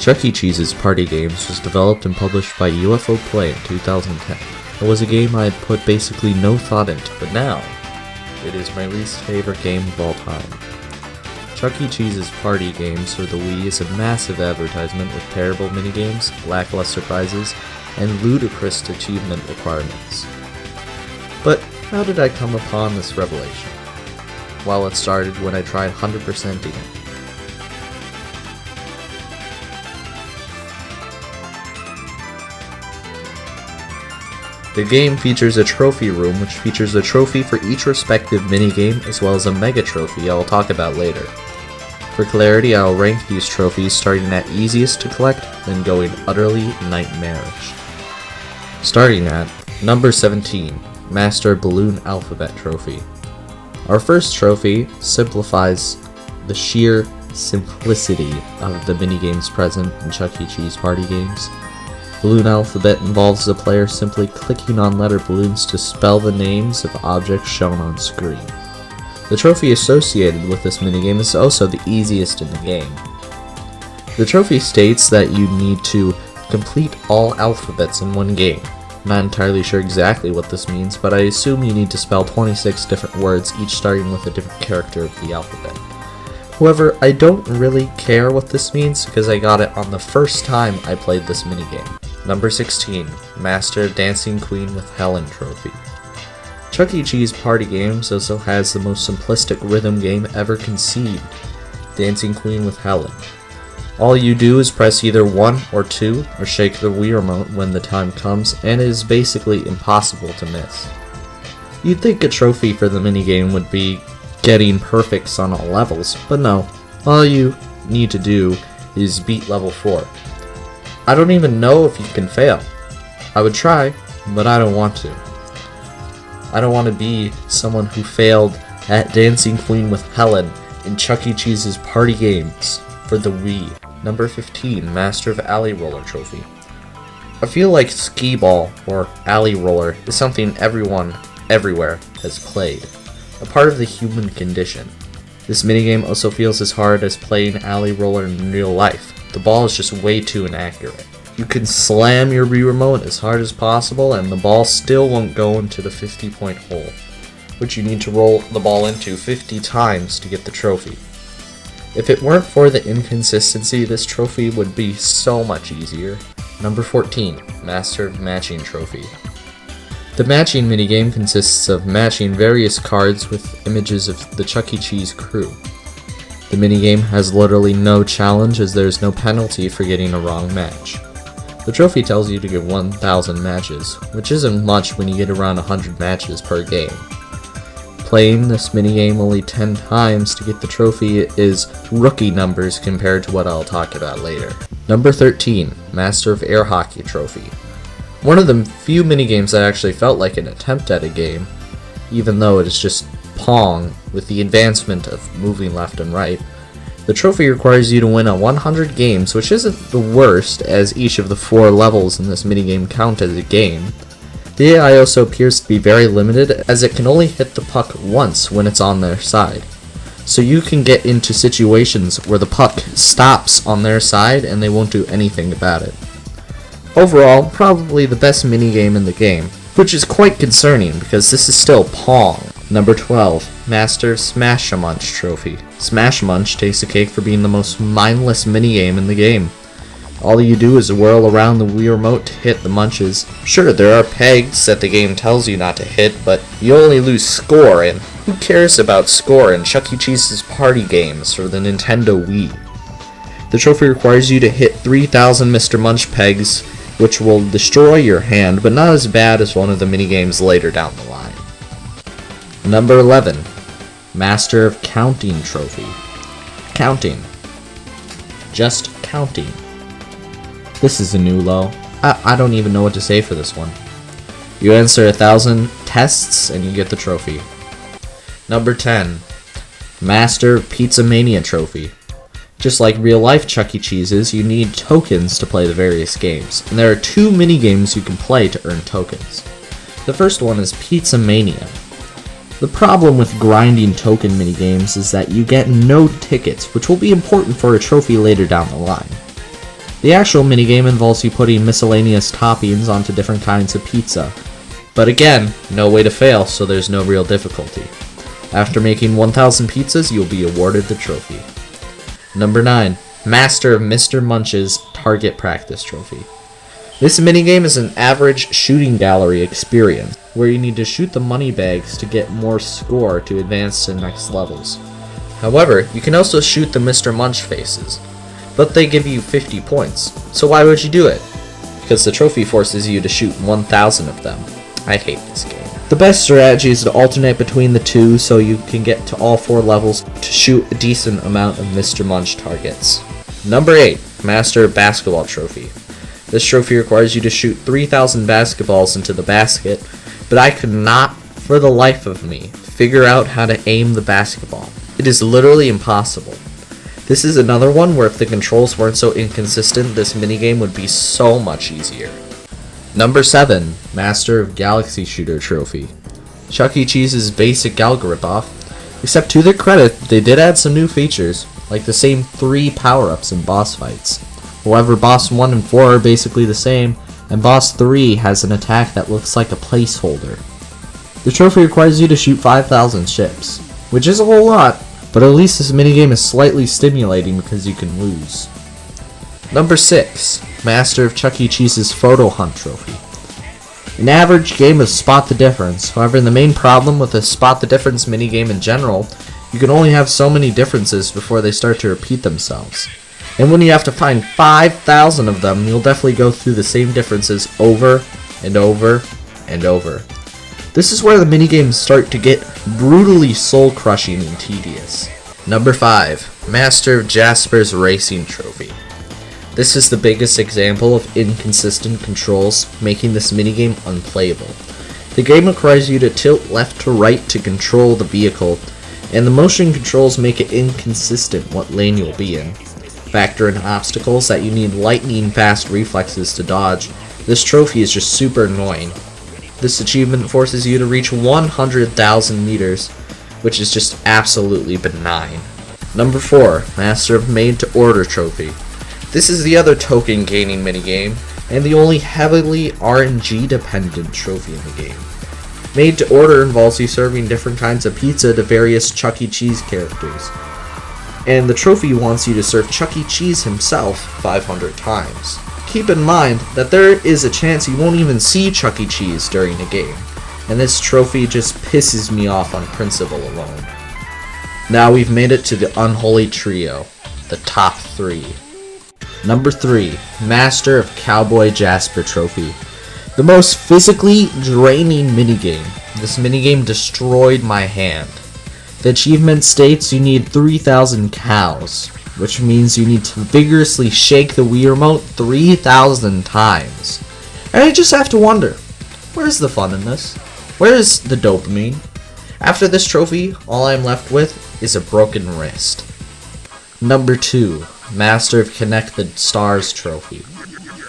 Chuck E. Cheese's Party Games was developed and published by UFO Play in 2010. It was a game I had put basically no thought into, but now, it is my least favorite game of all time. Chuck E. Cheese's Party Games for the Wii is a massive advertisement with terrible minigames, lackluster prizes, and ludicrous achievement requirements. But how did I come upon this revelation? Well, it started when I tried 100%ing it. The game features a trophy room which features a trophy for each respective minigame as well as a mega trophy I will talk about later. For clarity, I will rank these trophies starting at easiest to collect, then going utterly nightmarish. Starting at number 17, Master Balloon Alphabet Trophy. Our first trophy simplifies the sheer simplicity of the minigames present in Chuck E. Cheese Party Games. Balloon Alphabet involves the player simply clicking on letter balloons to spell the names of objects shown on screen. The trophy associated with this minigame is also the easiest in the game. The trophy states that you need to complete all alphabets in one game. I'm not entirely sure exactly what this means, but I assume you need to spell 26 different words, each starting with a different character of the alphabet. However, I don't really care what this means because I got it on the first time I played this minigame. Number 16, Master Dancing Queen with Helen Trophy. Chuck E. Cheese Party Games also has the most simplistic rhythm game ever conceived, Dancing Queen with Helen. All you do is press either 1 or 2 or shake the Wii remote when the time comes, and it is basically impossible to miss. You'd think a trophy for the minigame would be getting perfects on all levels, but no, all you need to do is beat level 4. I don't even know if you can fail. I would try, but I don't want to. I don't want to be someone who failed at Dancing Queen with Helen in Chuck E. Cheese's Party Games for the Wii. Number 15, Master of Alley Roller Trophy. I feel like skee ball or alley roller is something everyone, everywhere, has played. A part of the human condition. This minigame also feels as hard as playing alley roller in real life. The ball is just way too inaccurate. You can slam your Wii remote as hard as possible and the ball still won't go into the 50-point hole, which you need to roll the ball into 50 times to get the trophy. If it weren't for the inconsistency, this trophy would be so much easier. Number 14, Master of Matching Trophy. The matching minigame consists of matching various cards with images of the Chuck E. Cheese crew. The minigame has literally no challenge as there is no penalty for getting a wrong match. The trophy tells you to get 1,000 matches, which isn't much when you get around 100 matches per game. Playing this minigame only 10 times to get the trophy is rookie numbers compared to what I'll talk about later. Number 13, Master of Air Hockey Trophy. One of the few minigames that actually felt like an attempt at a game, even though it is just Pong with the advancement of moving left and right. The trophy requires you to win 100 games, which isn't the worst as each of the 4 levels in this minigame count as a game. The AI also appears to be very limited as it can only hit the puck once when it's on their side. So you can get into situations where the puck stops on their side and they won't do anything about it. Overall, probably the best minigame in the game, which is quite concerning because this is still Pong. Number 12, Master Smash-a-Munch Trophy. Smash-a-Munch takes the cake for being the most mindless minigame in the game. All you do is whirl around the Wii remote to hit the munches. Sure, there are pegs that the game tells you not to hit, but you only lose score, and who cares about score in Chuck E. Cheese's Party Games for the Nintendo Wii? The trophy requires you to hit 3,000 Mr. Munch pegs, which will destroy your hand, but not as bad as one of the minigames later down the line. Number 11, Master of Counting Trophy. Counting. Just counting. This is a new low. I don't even know what to say for this one. You answer 1,000 tests and you get the trophy. Number 10, Master of Pizza Mania Trophy. Just like real life Chuck E. Cheese's, you need tokens to play the various games, and there are 2 minigames you can play to earn tokens. The first one is Pizza Mania. The problem with grinding token minigames is that you get no tickets, which will be important for a trophy later down the line. The actual minigame involves you putting miscellaneous toppings onto different kinds of pizza. But again, no way to fail, so there's no real difficulty. After making 1,000 pizzas, you'll be awarded the trophy. Number 9. Master of Mr. Munch's Target Practice Trophy. This minigame is an average shooting gallery experience, where you need to shoot the money bags to get more score to advance to next levels. However, you can also shoot the Mr. Munch faces, but they give you 50 points, so why would you do it? Because the trophy forces you to shoot 1,000 of them. I hate this game. The best strategy is to alternate between the two so you can get to all 4 levels to shoot a decent amount of Mr. Munch targets. Number 8. Master Basketball Trophy. This trophy requires you to shoot 3,000 basketballs into the basket, but I could not, for the life of me, figure out how to aim the basketball. It is literally impossible. This is another one where if the controls weren't so inconsistent, this minigame would be so much easier. Number 7. Master of Galaxy Shooter Trophy. Chuck E. Cheese's basic Gal ripoff, except to their credit, they did add some new features, like the same 3 power-ups in boss fights. However, boss 1 and 4 are basically the same, and boss 3 has an attack that looks like a placeholder. The trophy requires you to shoot 5,000 ships, which is a whole lot, but at least this minigame is slightly stimulating because you can lose. Number 6. Master of Chuck E. Cheese's Photo Hunt Trophy. An average game of Spot the Difference, however the main problem with the Spot the Difference minigame in general, you can only have so many differences before they start to repeat themselves. And when you have to find 5,000 of them, you'll definitely go through the same differences over and over and over. This is where the minigames start to get brutally soul-crushing and tedious. Number 5. Master of Jasper's Racing Trophy. This is the biggest example of inconsistent controls, making this minigame unplayable. The game requires you to tilt left to right to control the vehicle, and the motion controls make it inconsistent what lane you'll be in. Factor in obstacles that you need lightning-fast reflexes to dodge. This trophy is just super annoying. This achievement forces you to reach 100,000 meters, which is just absolutely benign. Number 4. Master of Made to Order Trophy. This is the other token gaining minigame, and the only heavily RNG dependent trophy in the game. Made to Order involves you serving different kinds of pizza to various Chuck E. Cheese characters, and the trophy wants you to serve Chuck E. Cheese himself 500 times. Keep in mind that there is a chance you won't even see Chuck E. Cheese during the game, and this trophy just pisses me off on principle alone. Now we've made it to the unholy trio, the top 3. Number 3. Master of Cowboy Jasper Trophy. The most physically draining minigame. This minigame destroyed my hand. The achievement states you need 3,000 cows, which means you need to vigorously shake the Wii Remote 3,000 times. And I just have to wonder, where's the fun in this? Where's the dopamine? After this trophy, all I'm left with is a broken wrist. Number 2. Master of Connect the Stars Trophy.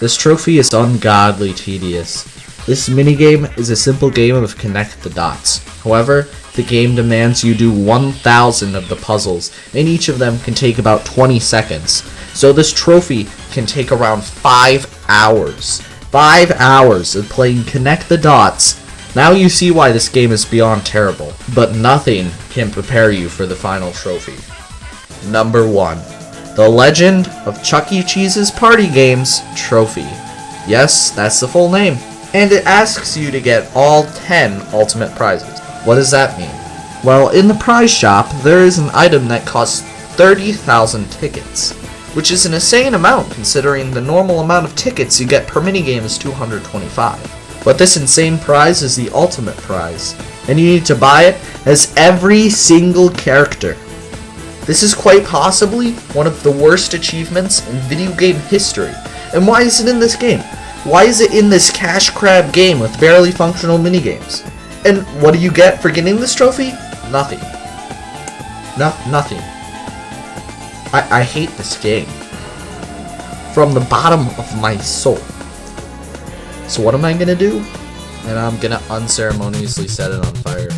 This trophy is ungodly tedious. This minigame is a simple game of connect the dots. However, the game demands you do 1,000 of the puzzles, and each of them can take about 20 seconds. So this trophy can take around 5 hours. 5 hours of playing Connect the Dots. Now you see why this game is beyond terrible, but nothing can prepare you for the final trophy. Number 1. The Legend of Chuck E. Cheese's Party Games Trophy. Yes, that's the full name. And it asks you to get all 10 ultimate prizes. What does that mean? Well, in the prize shop, there is an item that costs 30,000 tickets, which is an insane amount considering the normal amount of tickets you get per minigame is 225. But this insane prize is the ultimate prize, and you need to buy it as every single character. This is quite possibly one of the worst achievements in video game history. And why is it in this game? Why is it in this cash grab game with barely functional minigames? And what do you get for getting this trophy? Nothing. Nothing. I hate this game. From the bottom of my soul. So what am I gonna do? And I'm gonna unceremoniously set it on fire.